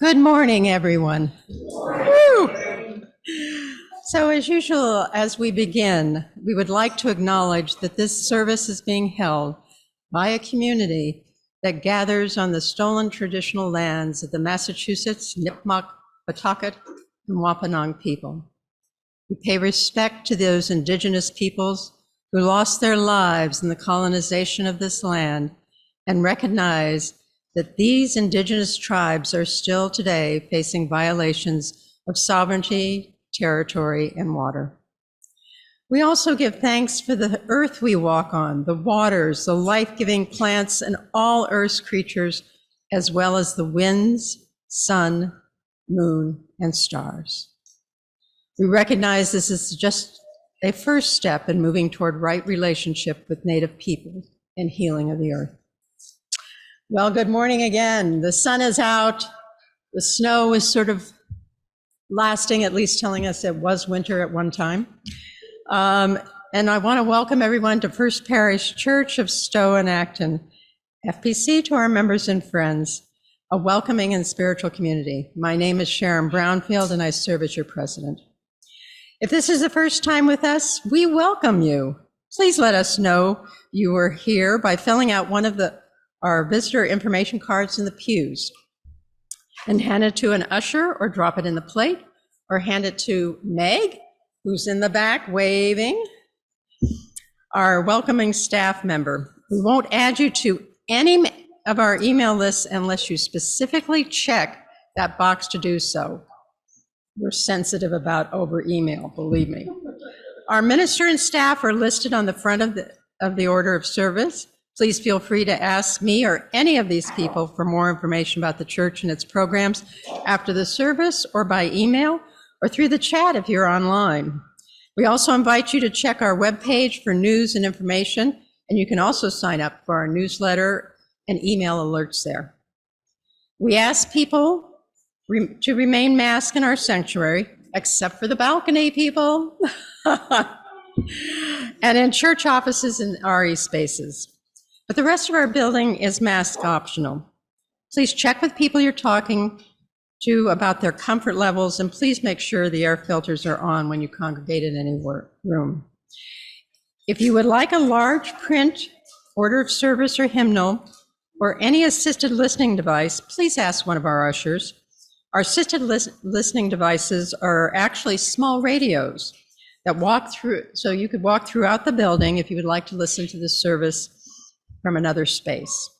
Good morning, everyone. Woo! So as usual, as we begin, we would like to acknowledge that this service is being held by a community that gathers on the stolen traditional lands of the Massachusetts, Nipmuc, Pawtucket, and Wampanoag people. We pay respect to those indigenous peoples who lost their lives in the colonization of this land and recognize that these indigenous tribes are still today facing violations of sovereignty, territory, and water. We also give thanks for the earth we walk on, the waters, the life-giving plants, and all Earth's creatures, as well as the winds, sun, moon, and stars. We recognize this is just a first step in moving toward right relationship with Native people and healing of the earth. Well, good morning again. The sun is out. The snow is sort of lasting, at least telling us it was winter at one time. And I want to welcome everyone to First Parish Church of Stowe and Acton, FPC, to our members and friends, a welcoming and spiritual community. My name is Sharon Brownfield, and I serve as your president. If this is the first time with us, we welcome you. Please let us know you are here by filling out one of our visitor information cards in the pews and hand it to an usher or drop it in the plate or hand it to Meg, who's in the back waving, our welcoming staff member. We won't add you to any of our email lists unless you specifically check that box to do so. We're sensitive about over email, believe me. Our minister and staff are listed on the front of the order of service. Please feel free to ask me or any of these people for more information about the church and its programs after the service or by email or through the chat if you're online. We also invite you to check our webpage for news and information, and you can also sign up for our newsletter and email alerts there. We ask people to remain masked in our sanctuary, except for the balcony people, and in church offices and RE spaces. But the rest of our building is mask optional. Please check with people you're talking to about their comfort levels, and please make sure the air filters are on when you congregate in any room. If you would like a large print order of service or hymnal or any assisted listening device, please ask one of our ushers. Our assisted listening devices are actually small radios that walk through, so you could walk throughout the building if you would like to listen to this service from another space.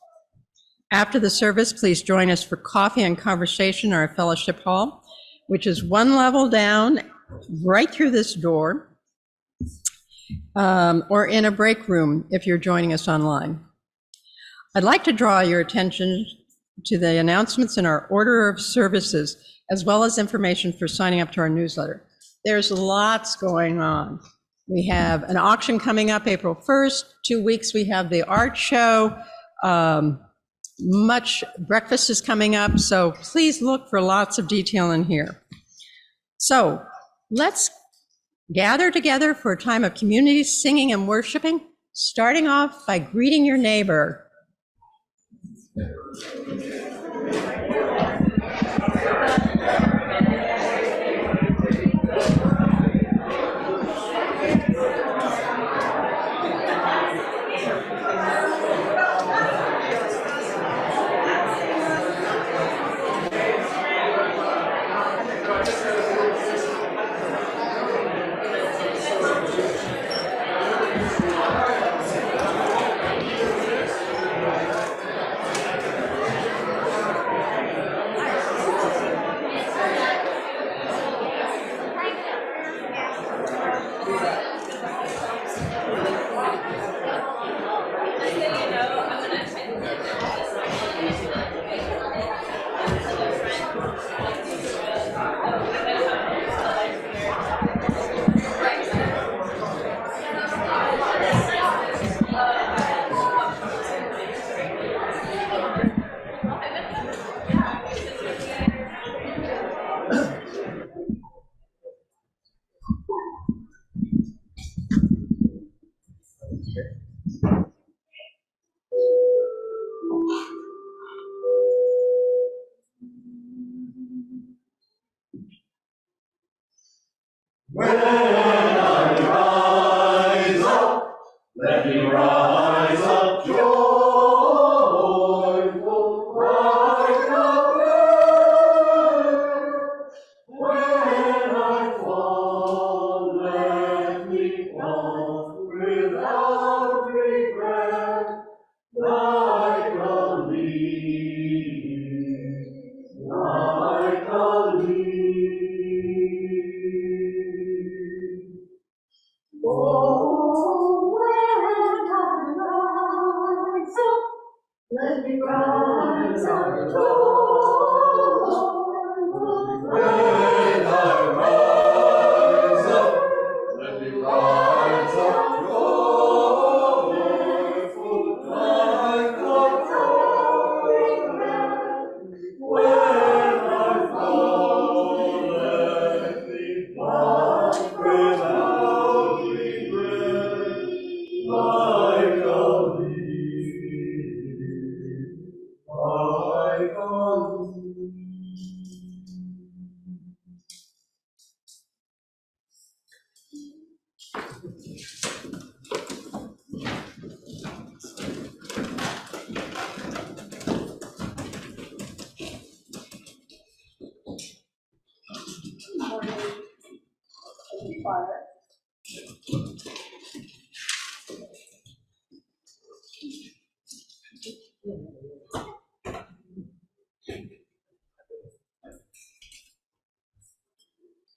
After the service, please join us for coffee and conversation in our fellowship hall, which is one level down right through this door, or in a break room if you're joining us online. I'd like to draw your attention to the announcements in our order of services, as well as information for signing up to our newsletter. There's lots going on. We have an auction coming up April 1st. 2 weeks, we have the art show. Much breakfast is coming up, so please look for lots of detail in here. So let's gather together for a time of community singing and worshiping, starting off by greeting your neighbor. me rise up joyful like a bird. When I fall, let me fall without regret, like a leaf, like a leaf. Oh, when I rise up, let me rise up joyful. When I rise up, let me rise up joyful, like a bird. When I fall, let me fall without regret, like a leaf, like a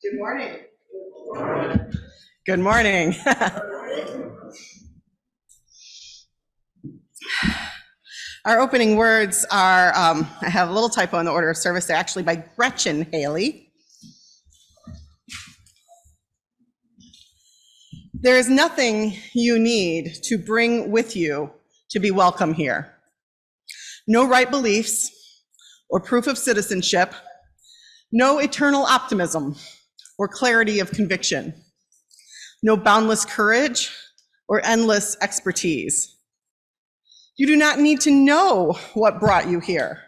Good morning. Good morning. Our opening words are, I have a little typo in the order of service. They're actually by Gretchen Haley. There is nothing you need to bring with you to be welcome here. No right beliefs or proof of citizenship, no eternal optimism or clarity of conviction, no boundless courage or endless expertise. You do not need to know what brought you here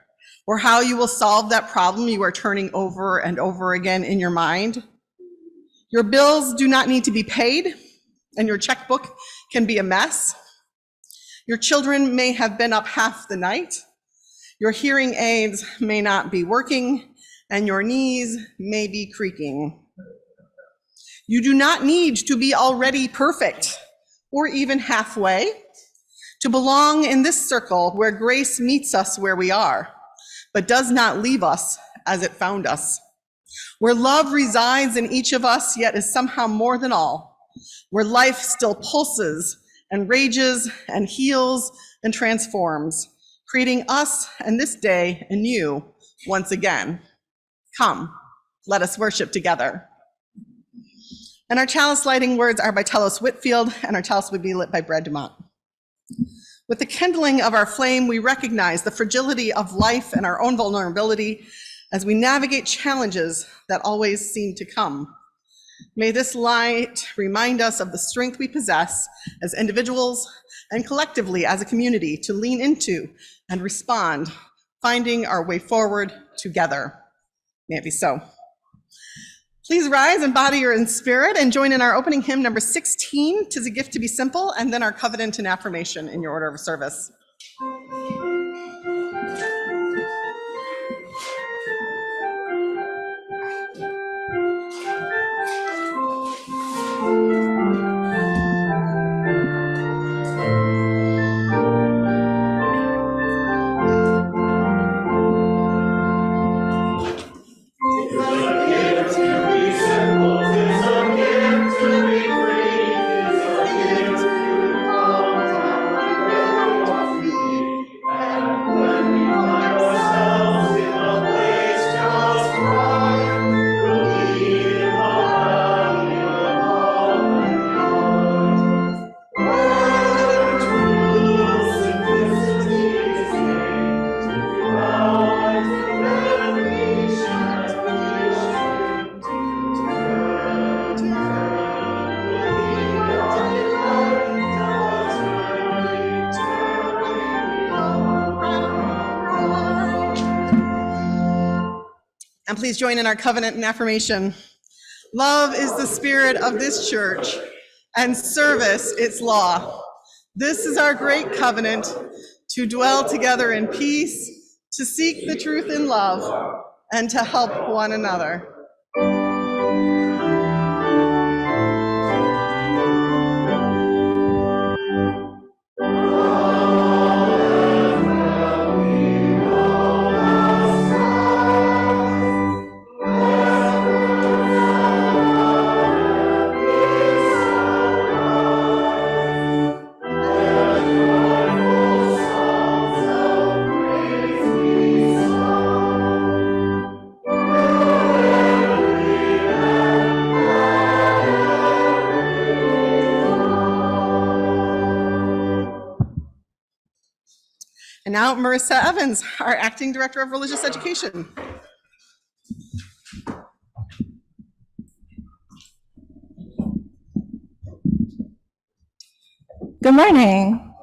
or how you will solve that problem you are turning over and over again in your mind. Your bills do not need to be paid, and your checkbook can be a mess. Your children may have been up half the night. Your hearing aids may not be working, and your knees may be creaking. You do not need to be already perfect or even halfway to belong in this circle where grace meets us where we are, but does not leave us as it found us, where love resides in each of us, yet is somehow more than all, where life still pulses and rages and heals and transforms, creating us and this day anew once again. Come, let us worship together. And our chalice lighting words are by Telos Whitfield, and our chalice will be lit by Brad Dumont. With the kindling of our flame, we recognize the fragility of life and our own vulnerability as we navigate challenges that always seem to come. May this light remind us of the strength we possess as individuals and collectively as a community to lean into and respond, finding our way forward together. May it be so. Please rise in body or in spirit and join in our opening hymn number 16, "'Tis a Gift to be Simple," and then our covenant and affirmation in your order of service. And please join in our covenant and affirmation. Love is the spirit of this church, and service its law. This is our great covenant, to dwell together in peace, to seek the truth in love, and to help one another. And now Marissa Evans, our Acting Director of Religious Education. Good morning.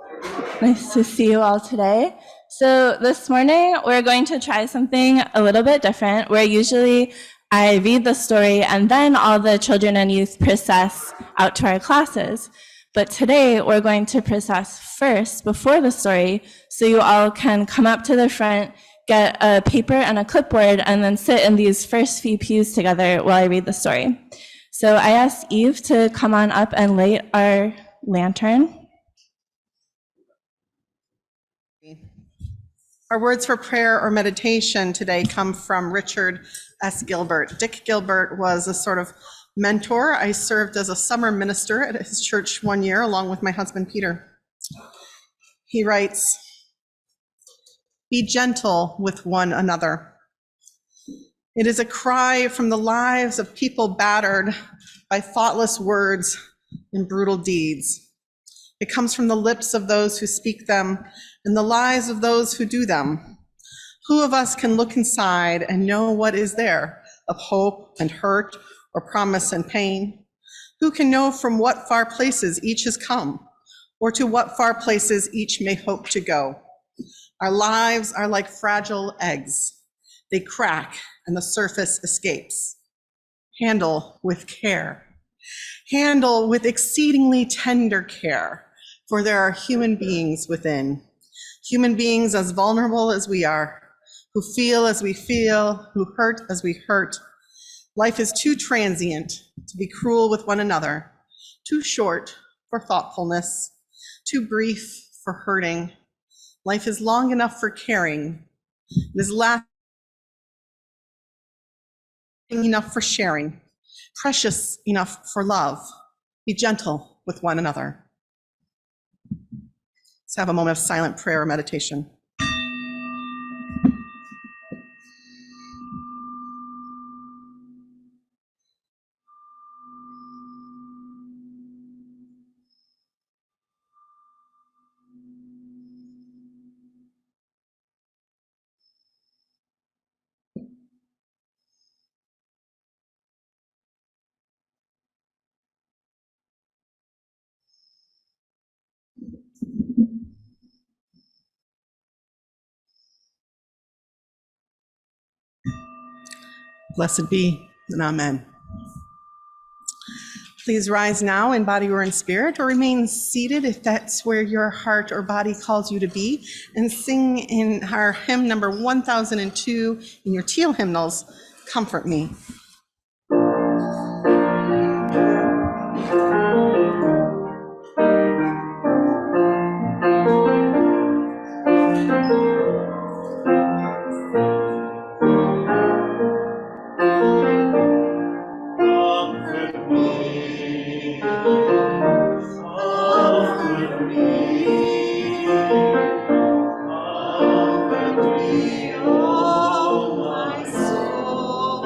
Nice to see you all today. So this morning, we're going to try something a little bit different, where usually I read the story and then all the children and youth process out to our classes. But today, we're going to process first before the story, so you all can come up to the front, get a paper and a clipboard, and then sit in these first few pews together while I read the story. So I asked Eve to come on up and light our lantern. Our words for prayer or meditation today come from Richard S. Gilbert. Dick Gilbert was a sort of mentor. I served as a summer minister at his church one year along with my husband, Peter. He writes, "Be gentle with one another. It is a cry from the lives of people battered by thoughtless words and brutal deeds. It comes from the lips of those who speak them and the lives of those who do them. Who of us can look inside and know what is there of hope and hurt or promise and pain? Who can know from what far places each has come, or to what far places each may hope to go? Our lives are like fragile eggs. They crack and the surface escapes. Handle with care. Handle with exceedingly tender care, for there are human beings within. Human beings as vulnerable as we are, who feel as we feel, who hurt as we hurt. Life is too transient to be cruel with one another, too short for thoughtfulness, too brief for hurting. Life is long enough for caring. It is lasting enough for sharing, precious enough for love. Be gentle with one another." Let's have a moment of silent prayer or meditation. Blessed be, and amen. Please rise now in body or in spirit, or remain seated if that's where your heart or body calls you to be, and sing in our hymn number 1002 in your teal hymnals, "Comfort Me." Comfort me, oh my soul.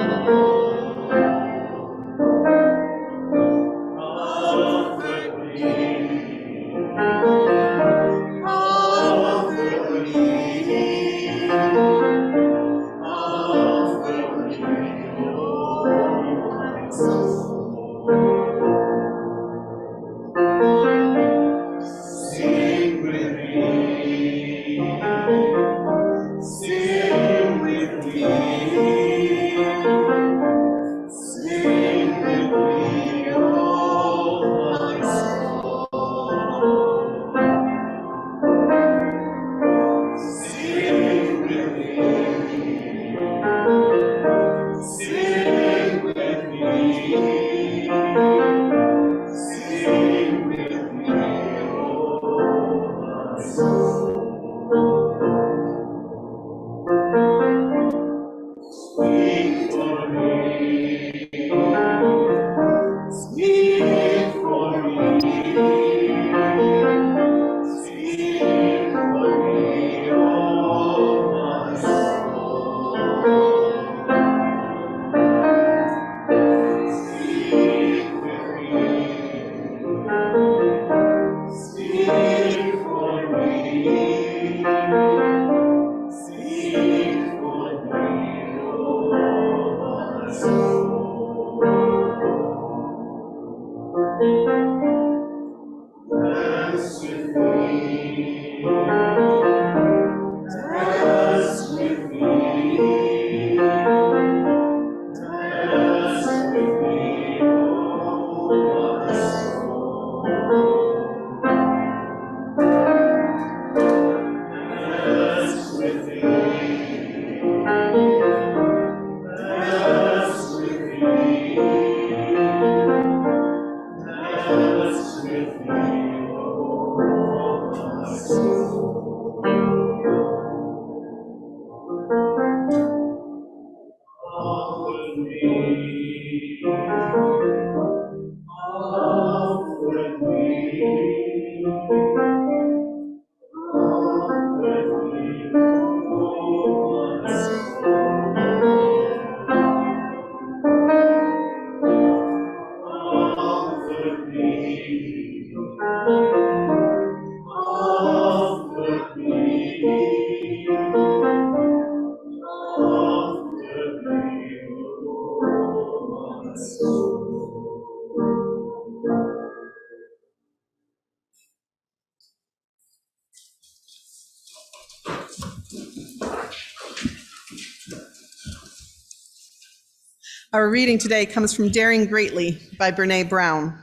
Our reading today comes from Daring Greatly by Brene Brown.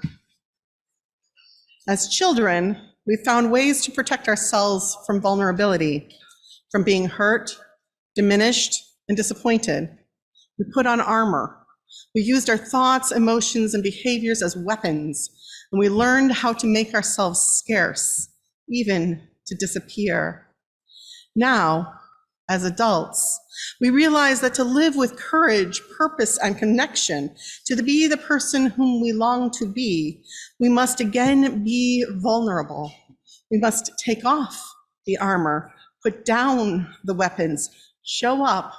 As children, we found ways to protect ourselves from vulnerability, from being hurt, diminished, and disappointed. We put on armor. We used our thoughts, emotions, and behaviors as weapons, and we learned how to make ourselves scarce, even to disappear. Now, as adults, we realize that to live with courage, purpose, and connection, to be the person whom we long to be, we must again be vulnerable. We must take off the armor, put down the weapons, show up,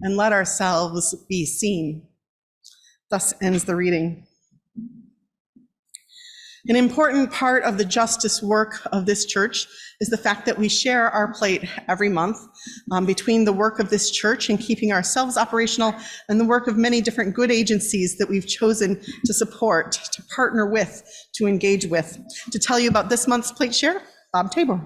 and let ourselves be seen. Thus ends the reading. An important part of the justice work of this church is the fact that we share our plate every month between the work of this church and keeping ourselves operational and the work of many different good agencies that we've chosen to support, to partner with, to engage with. To tell you about this month's plate share, Bob Tabor.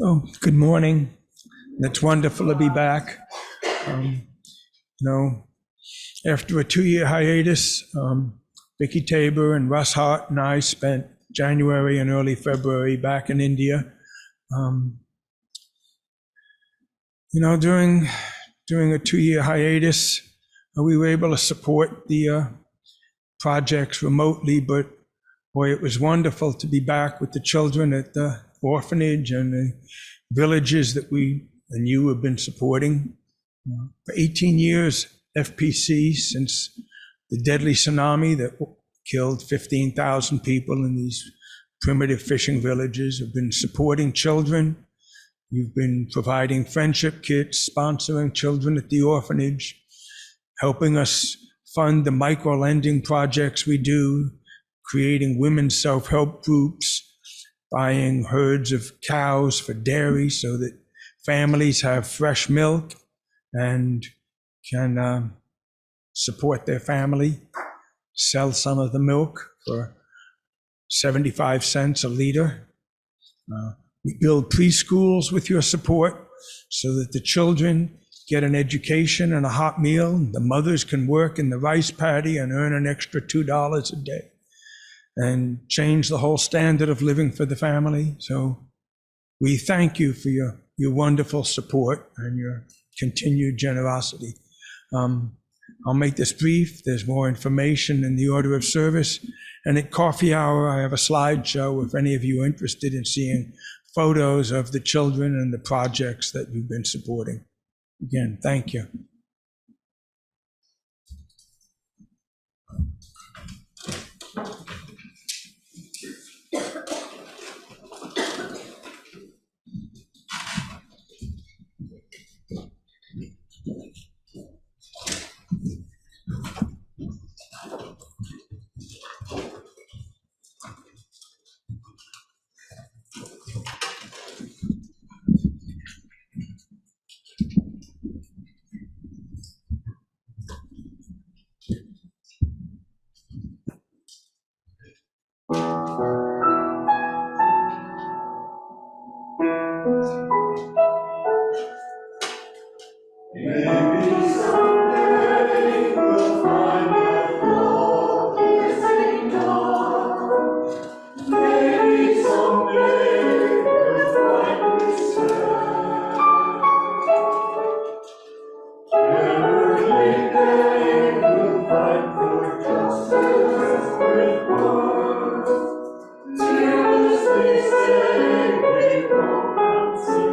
Oh, good morning. It's wonderful to be back. After a 2-year hiatus, Vicki Tabor and Russ Hart and I spent January and early February back in India. During a 2-year hiatus, we were able to support the projects remotely, but boy, it was wonderful to be back with the children at the orphanage and the villages that we and you have been supporting. For 18 years, FPC, since the deadly tsunami that killed 15,000 people in these primitive fishing villages, have been supporting children. You've been providing friendship kits, sponsoring children at the orphanage, helping us fund the micro-lending projects we do, creating women's self-help groups, buying herds of cows for dairy so that families have fresh milk and can support their family, sell some of the milk for 75 cents a liter. We build preschools with your support so that the children get an education and a hot meal. The mothers can work in the rice paddy and earn an extra $2 a day and change the whole standard of living for the family. So we thank you for your wonderful support and your continued generosity. I'll make this brief. There's more information in the order of service. And at coffee hour, I have a slideshow if any of you are interested in seeing photos of the children and the projects that you've been supporting. Again, thank you. Maybe someday we'll find that love is enough. Maybe someday we'll find this every day we'll fight for justice with words. Tears they say we won't not see.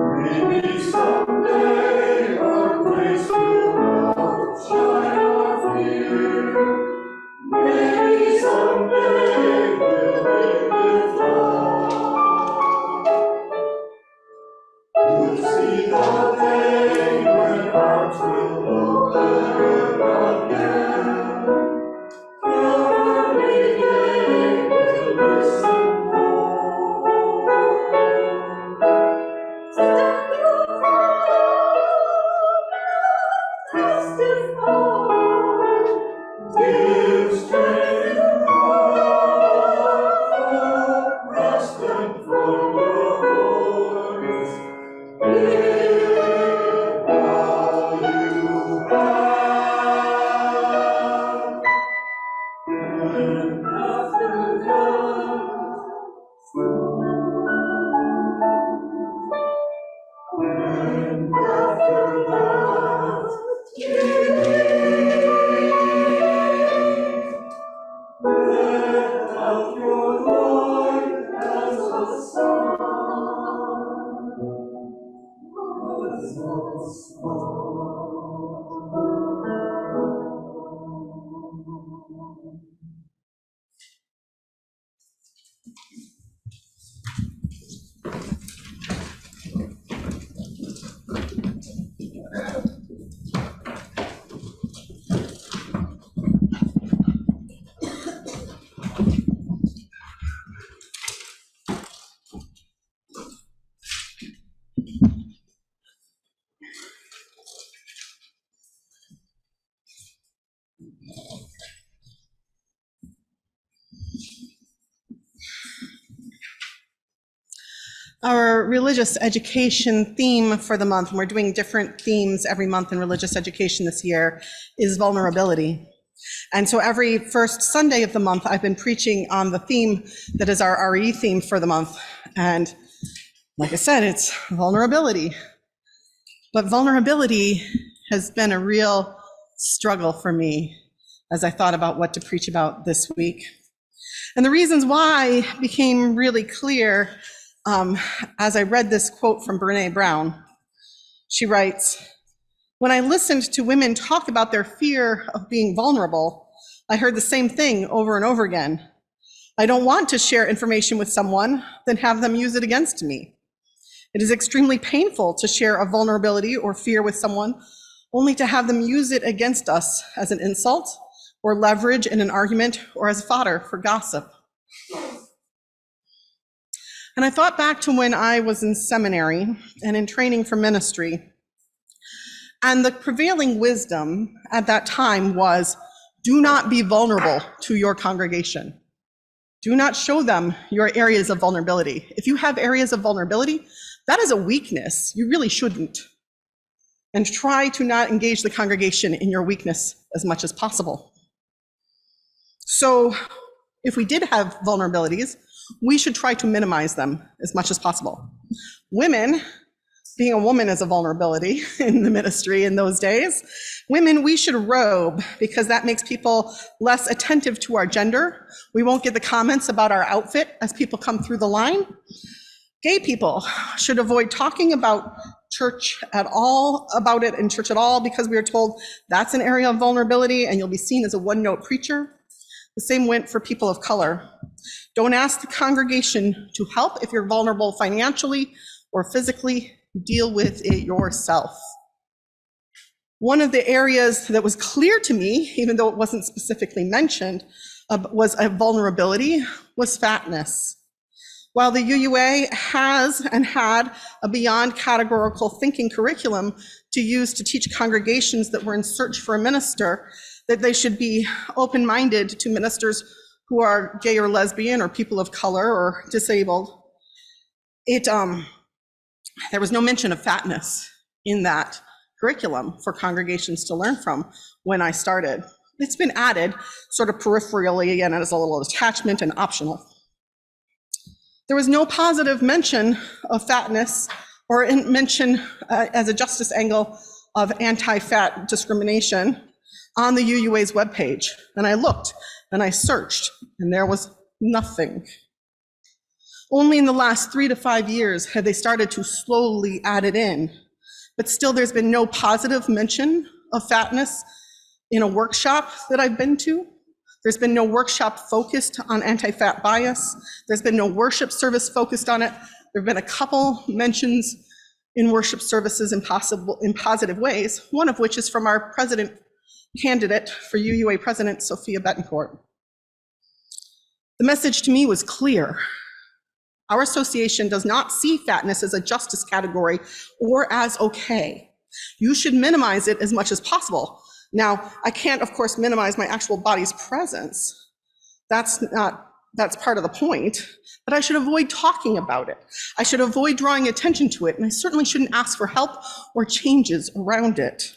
Maybe someday our grace will outshine our fear. Maybe someday we'll live with love. We'll see the day when hearts will open again. Every day we'll listen more. Give strength and hope, rest and from your voice. Give all you have, and after death, and after that, let out your light as a sun, as a song. Our religious education theme for the month, and we're doing different themes every month in religious education this year, is vulnerability. And so every first Sunday of the month, I've been preaching on the theme that is our RE theme for the month. And like I said, it's vulnerability. But vulnerability has been a real struggle for me as I thought about what to preach about this week. And the reasons why became really clear as I read this quote from Brene Brown. She writes, "When I listened to women talk about their fear of being vulnerable, I heard the same thing over and over again. I don't want to share information with someone, then have them use it against me. It is extremely painful to share a vulnerability or fear with someone, only to have them use it against us as an insult or leverage in an argument or as fodder for gossip. And I thought back to when I was in seminary and in training for ministry. And the prevailing wisdom at that time was, do not be vulnerable to your congregation. Do not show them your areas of vulnerability. If you have areas of vulnerability, that is a weakness. You really shouldn't. And try to not engage the congregation in your weakness as much as possible. So if we did have vulnerabilities, we should try to minimize them as much as possible. Women, being a woman is a vulnerability in the ministry in those days. Women, we should robe because that makes people less attentive to our gender. We won't get the comments about our outfit as people come through the line. Gay people should avoid talking about church at all, about it in church at all, because we are told that's an area of vulnerability and you'll be seen as a one-note preacher. The same went for people of color. Don't ask the congregation to help if you're vulnerable financially or physically. Deal with it yourself. One of the areas that was clear to me, even though it wasn't specifically mentioned, was a vulnerability, was fatness. While the UUA has and had a beyond categorical thinking curriculum to use to teach congregations that were in search for a minister, that they should be open-minded to ministers who are gay or lesbian or people of color or disabled, there was no mention of fatness in that curriculum for congregations to learn from when I started. It's been added sort of peripherally again as a little attachment and optional. There was no positive mention of fatness or mention as a justice angle of anti-fat discrimination on the UUA's webpage. And I looked and I searched and there was nothing. Only in the last 3 to 5 years had they started to slowly add it in. But still, there's been no positive mention of fatness in a workshop that I've been to. There's been no workshop focused on anti-fat bias. There's been no worship service focused on it. There have been a couple mentions in worship services in positive ways, one of which is from our president candidate for UUA president, Sophia Betancourt. The message to me was clear. Our association does not see fatness as a justice category or as okay. You should minimize it as much as possible. Now, I can't, of course, minimize my actual body's presence. That's part of the point, but I should avoid talking about it. I should avoid drawing attention to it, and I certainly shouldn't ask for help or changes around it.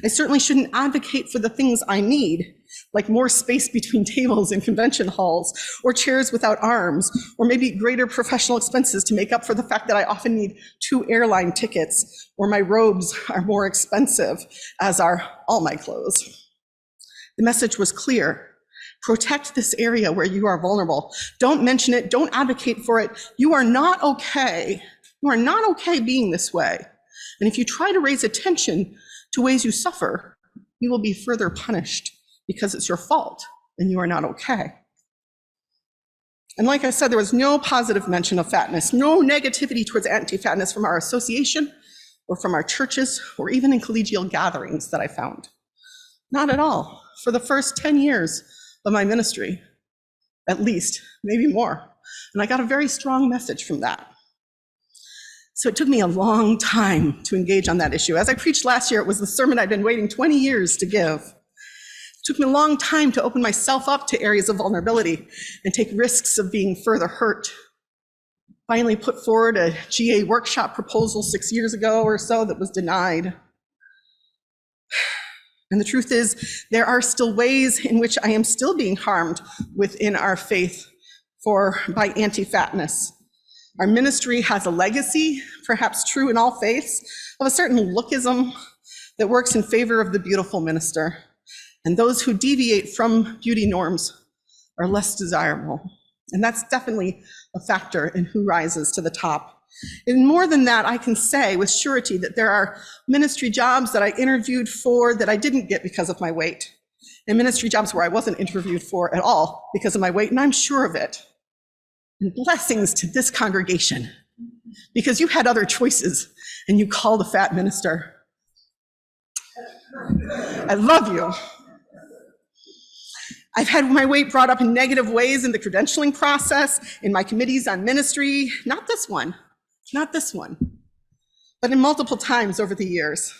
I certainly shouldn't advocate for the things I need, like more space between tables in convention halls, or chairs without arms, or maybe greater professional expenses to make up for the fact that I often need 2 airline tickets, or my robes are more expensive, as are all my clothes. The message was clear. Protect this area where you are vulnerable. Don't mention it, don't advocate for it. You are not okay. You are not okay being this way. And if you try to raise attention to ways you suffer, you will be further punished because it's your fault and you are not okay. And like I said, there was no positive mention of fatness, no negativity towards anti-fatness from our association or from our churches or even in collegial gatherings that I found. Not at all. For the first 10 years of my ministry, at least, maybe more. And I got a very strong message from that. So it took me a long time to engage on that issue. As I preached last year, it was the sermon I'd been waiting 20 years to give. It took me a long time to open myself up to areas of vulnerability and take risks of being further hurt. Finally put forward a GA workshop proposal 6 years ago or so that was denied. And the truth is, there are still ways in which I am still being harmed within our faith by anti-fatness. Our ministry has a legacy, perhaps true in all faiths, of a certain lookism that works in favor of the beautiful minister. And those who deviate from beauty norms are less desirable. And that's definitely a factor in who rises to the top. And more than that, I can say with surety that there are ministry jobs that I interviewed for that I didn't get because of my weight, and ministry jobs where I wasn't interviewed for at all because of my weight, and I'm sure of it. And blessings to this congregation because you had other choices and you called a fat minister. I love you. I've had my weight brought up in negative ways in the credentialing process, in my committees on ministry, not this one, but in multiple times over the years.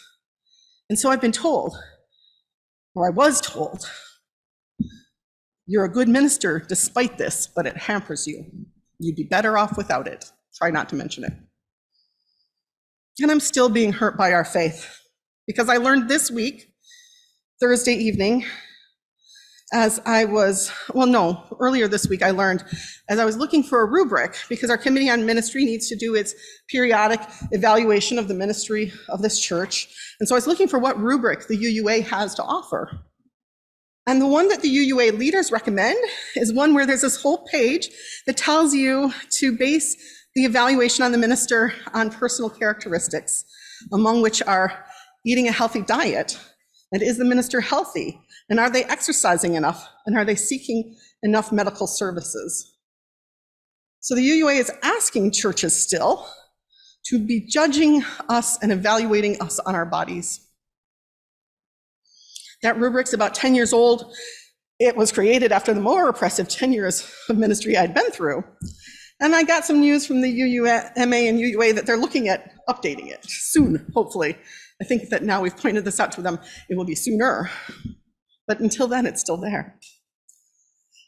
And so I've been told, or I was told, you're a good minister despite this, but it hampers you. You'd be better off without it. Try not to mention it. And I'm still being hurt by our faith, because I learned this week, Thursday evening, earlier this week I learned, as I was looking for a rubric, because our Committee on Ministry needs to do its periodic evaluation of the ministry of this church. And so I was looking for what rubric the UUA has to offer. And the one that the UUA leaders recommend is one where there's this whole page that tells you to base the evaluation on the minister on personal characteristics, among which are eating a healthy diet, and is the minister healthy, and are they exercising enough, and are they seeking enough medical services? So the UUA is asking churches still to be judging us and evaluating us on our bodies. That rubric's about 10 years old. It was created after the more oppressive 10 years of ministry I'd been through. And I got some news from the UUMA and UUA that they're looking at updating it soon, hopefully. I think that now we've pointed this out to them, it will be sooner. But until then, it's still there.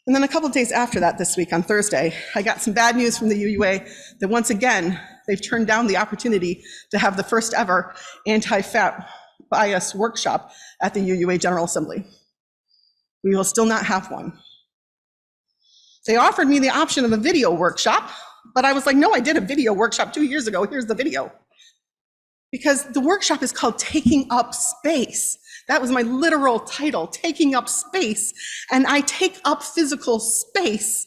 And then a couple of days after that, this week on Thursday, I got some bad news from the UUA that once again, they've turned down the opportunity to have the first ever anti-fat bias workshop at the UUA General Assembly. We will still not have one. They offered me the option of a video workshop, but I was like, no, I did a video workshop 2 years ago. Here's the video. Because the workshop is called Taking Up Space. That was my literal title, Taking Up Space. And I take up physical space,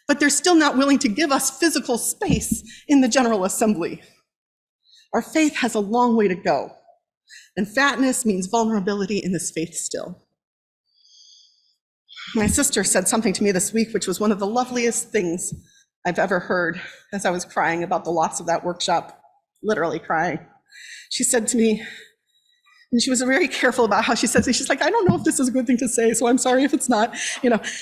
but they're still not willing to give us physical space in the General Assembly. Our faith has a long way to go. And fatness means vulnerability in this faith still. My sister said something to me this week, which was one of the loveliest things I've ever heard as I was crying about the loss of that workshop, literally crying. She said to me, and she was very careful about how she said this, she's like, I don't know if this is a good thing to say, so I'm sorry if it's not.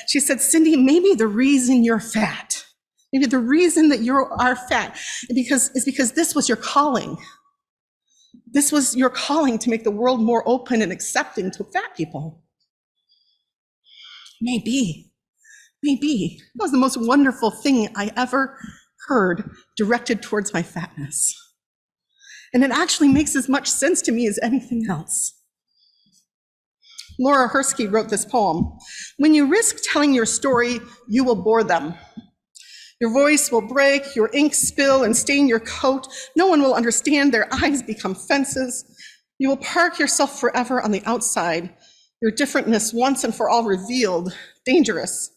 She said, Cindy, maybe the reason you're fat, maybe the reason that you are fat is because this was your calling. This was your calling to make the world more open and accepting to fat people. Maybe. That was the most wonderful thing I ever heard directed towards my fatness. And it actually makes as much sense to me as anything else. Laura Hursky wrote this poem. When you risk telling your story, you will bore them. Your voice will break, your ink spill and stain your coat. No one will understand, their eyes become fences. You will park yourself forever on the outside. Your differentness once and for all revealed, dangerous.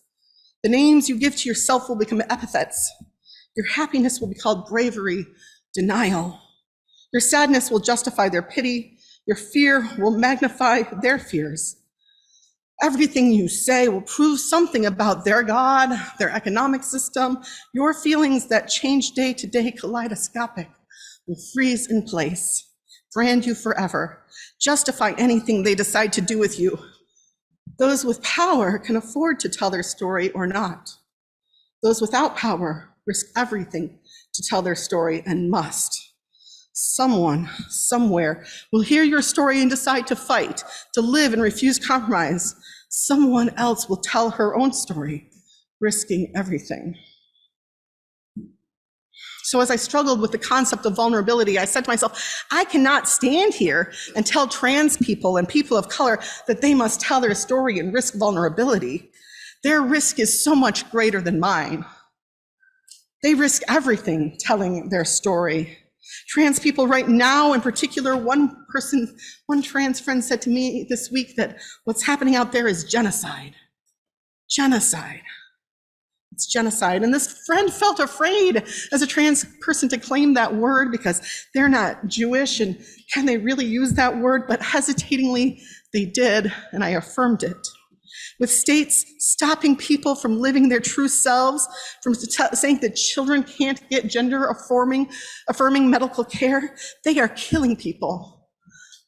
The names you give to yourself will become epithets. Your happiness will be called bravery, denial. Your sadness will justify their pity. Your fear will magnify their fears. Everything you say will prove something about their God, their economic system. Your feelings that change day to day, kaleidoscopic, will freeze in place, brand you forever, justify anything they decide to do with you. Those with power can afford to tell their story or not. Those without power risk everything to tell their story and must. Someone, somewhere, will hear your story and decide to fight, to live and refuse compromise. Someone else will tell her own story, risking everything. So as I struggled with the concept of vulnerability, I said to myself, I cannot stand here and tell trans people and people of color that they must tell their story and risk vulnerability. Their risk is so much greater than mine. They risk everything telling their story. Trans people right now, in particular, one trans friend said to me this week that what's happening out there is genocide. Genocide. It's genocide. And this friend felt afraid as a trans person to claim that word because they're not Jewish and can they really use that word? But hesitatingly, they did, and I affirmed it. with states stopping people from living their true selves, from saying that children can't get gender affirming medical care. They are killing people.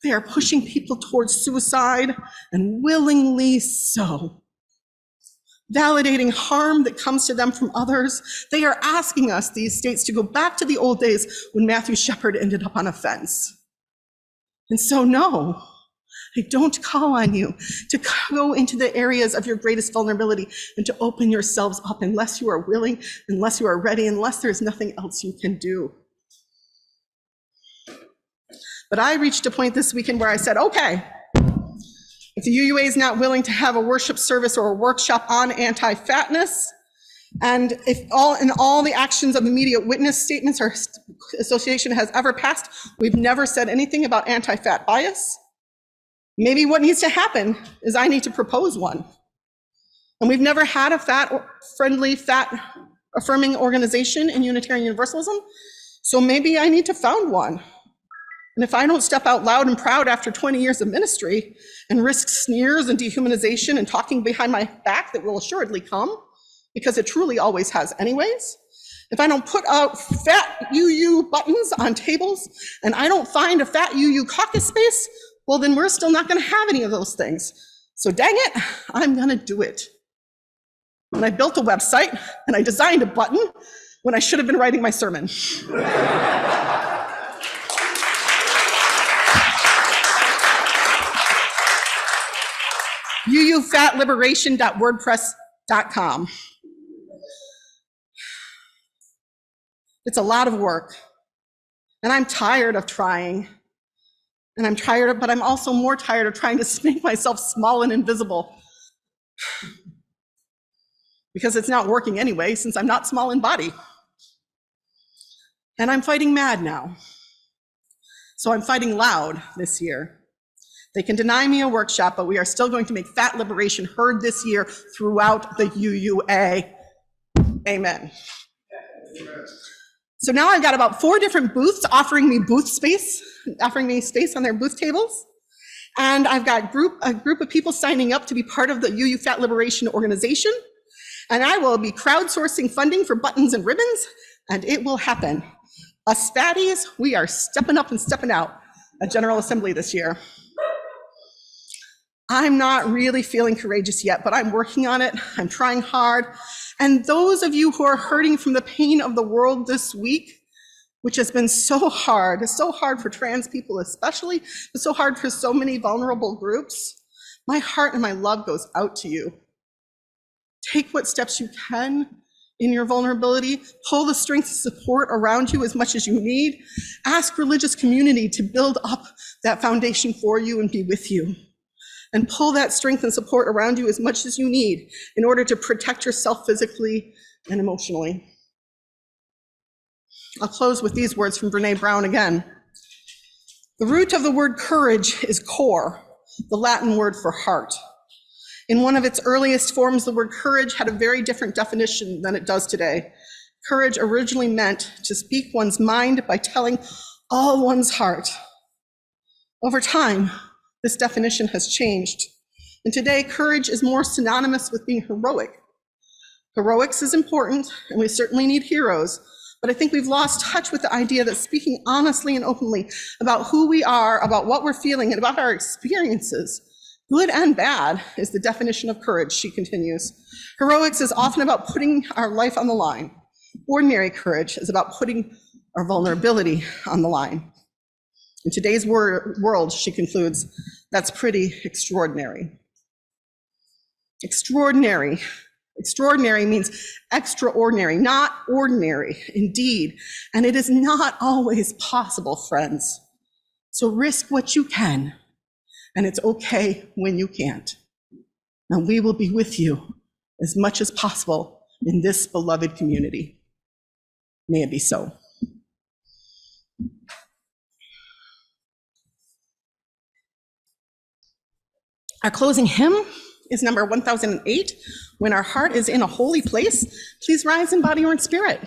They are pushing people towards suicide, and willingly so. Validating harm that comes to them from others. They are asking us, these states, to go back to the old days when Matthew Shepard ended up on a fence. And so, no, I don't call on you to go into the areas of your greatest vulnerability and to open yourselves up unless you are willing, unless you are ready, unless there's nothing else you can do. But I reached a point this weekend where I said, okay, if the UUA is not willing to have a worship service or a workshop on anti-fatness, and if all the actions of the media witness statements our association has ever passed, we've never said anything about anti-fat bias, maybe what needs to happen is I need to propose one. And we've never had a fat-friendly, fat-affirming organization in Unitarian Universalism, so maybe I need to found one. And if I don't step out loud and proud after 20 years of ministry and risk sneers and dehumanization and talking behind my back that will assuredly come, because it truly always has anyways, if I don't put out fat UU buttons on tables and I don't find a fat UU caucus space, well, then we're still not going to have any of those things. So dang it, I'm going to do it. And I built a website and I designed a button when I should have been writing my sermon. uufatliberation.wordpress.com. It's a lot of work, and I'm tired of trying, but I'm also more tired of trying to make myself small and invisible, because it's not working anyway, since I'm not small in body. And I'm fighting mad now, so I'm fighting loud this year. They can deny me a workshop, but we are still going to make fat liberation heard this year throughout the UUA. Amen. So now I've got about 4 different booths offering me space on their booth tables. And I've got a group of people signing up to be part of the UU Fat Liberation organization. And I will be crowdsourcing funding for buttons and ribbons, and it will happen. Us fatties, we are stepping up and stepping out at General Assembly this year. I'm not really feeling courageous yet, but I'm working on it. I'm trying hard. And those of you who are hurting from the pain of the world this week, which has been so hard for trans people especially, but so hard for so many vulnerable groups, my heart and my love goes out to you. Take what steps you can in your vulnerability. Pull the strength and support around you as much as you need. Ask religious community to build up that foundation for you and be with you. And pull that strength and support around you as much as you need in order to protect yourself physically and emotionally. I'll close with these words from Brené Brown again. The root of the word courage is cor, the Latin word for heart. In one of its earliest forms, the word courage had a very different definition than it does today. Courage originally meant to speak one's mind by telling all one's heart. Over time, this definition has changed, and today courage is more synonymous with being heroic. Heroics is important, and we certainly need heroes, but I think we've lost touch with the idea that speaking honestly and openly about who we are, about what we're feeling, and about our experiences, good and bad, is the definition of courage, she continues. Heroics is often about putting our life on the line. Ordinary courage is about putting our vulnerability on the line. In today's world, she concludes, that's pretty extraordinary. Extraordinary. Extraordinary means extraordinary, not ordinary, indeed. And it is not always possible, friends. So risk what you can, and it's okay when you can't. And we will be with you as much as possible in this beloved community. May it be so. Our closing hymn is number 1008, When Our Heart is in a Holy Place. Please rise in body or in spirit.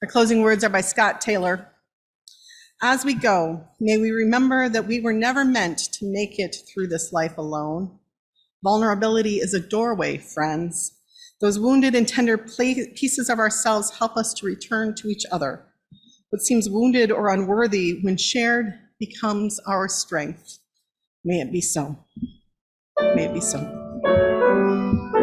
Our closing words are by Scott Taylor. As we go, may we remember that we were never meant to make it through this life alone. Vulnerability is a doorway, friends. Those wounded and tender pieces of ourselves help us to return to each other. What seems wounded or unworthy, when shared, becomes our strength. May it be so. May it be so.